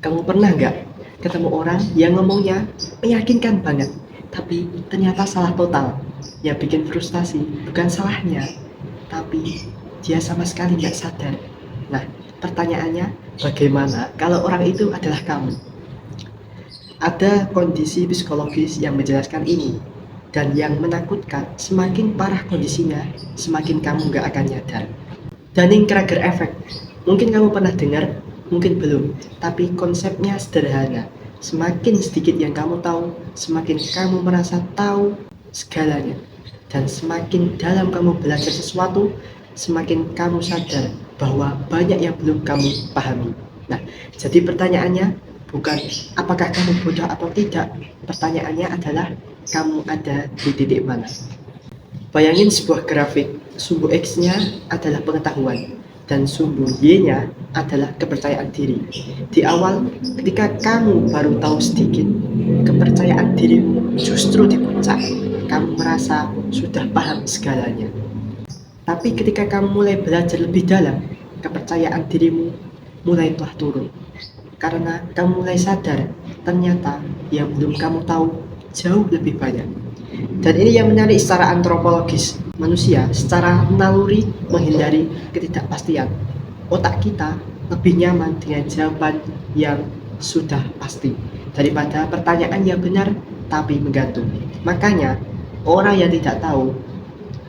Kamu pernah nggak ketemu orang yang ngomongnya meyakinkan banget, tapi ternyata salah total? Yang bikin frustasi bukan salahnya, tapi dia sama sekali nggak sadar. Nah, pertanyaannya, bagaimana kalau orang itu adalah kamu? Ada kondisi psikologis yang menjelaskan ini, dan yang menakutkan, semakin parah kondisinya, semakin kamu nggak akan nyadar. Dunning-Kruger Effect. Mungkin kamu pernah dengar, mungkin belum, tapi konsepnya sederhana. Semakin sedikit yang kamu tahu, semakin kamu merasa tahu segalanya. Dan semakin dalam kamu belajar sesuatu, semakin kamu sadar bahwa banyak yang belum kamu pahami. Nah, jadi pertanyaannya bukan apakah kamu bodoh atau tidak. Pertanyaannya adalah kamu ada di titik mana. Bayangin sebuah grafik, sumbu X-nya adalah pengetahuan, dan sumbu Y-nya adalah kepercayaan diri. Di awal, ketika kamu baru tahu sedikit, kepercayaan dirimu justru di puncak. Kamu merasa sudah paham segalanya. Tapi ketika kamu mulai belajar lebih dalam, kepercayaan dirimu mulai telah turun. Karena kamu mulai sadar, ternyata yang belum kamu tahu jauh lebih banyak. Dan ini yang menarik secara antropologis. Manusia secara naluri menghindari ketidakpastian. Otak kita lebih nyaman dengan jawaban yang sudah pasti daripada pertanyaan yang benar tapi menggantung. Makanya orang yang tidak tahu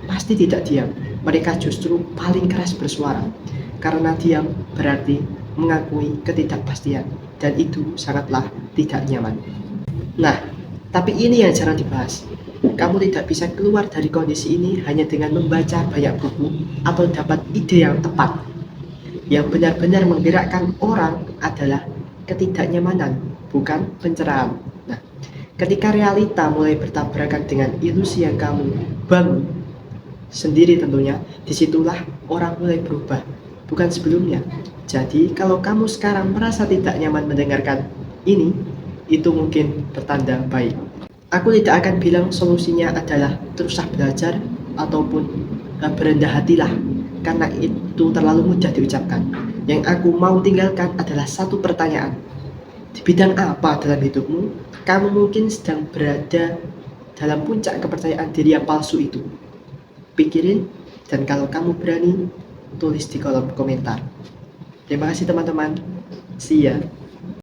pasti tidak diam. Mereka justru paling keras bersuara. Karena diam berarti mengakui ketidakpastian, dan itu sangatlah tidak nyaman. Nah, tapi ini yang jarang dibahas. Kamu tidak bisa keluar dari kondisi ini hanya dengan membaca banyak buku atau dapat ide yang tepat. Yang benar-benar menggerakkan orang adalah ketidaknyamanan, bukan pencerahan. Nah, ketika realita mulai bertabrakan dengan ilusi yang kamu bangun sendiri tentunya, disitulah orang mulai berubah, bukan sebelumnya. Jadi, kalau kamu sekarang merasa tidak nyaman mendengarkan ini, itu mungkin pertanda baik. Aku tidak akan bilang solusinya adalah teruslah belajar ataupun berendah hatilah, karena itu terlalu mudah diucapkan. Yang aku mau tinggalkan adalah satu pertanyaan. Di bidang apa dalam hidupmu, kamu mungkin sedang berada dalam puncak kepercayaan diri yang palsu itu? Pikirin, dan kalau kamu berani, tulis di kolom komentar. Terima kasih teman-teman. See ya.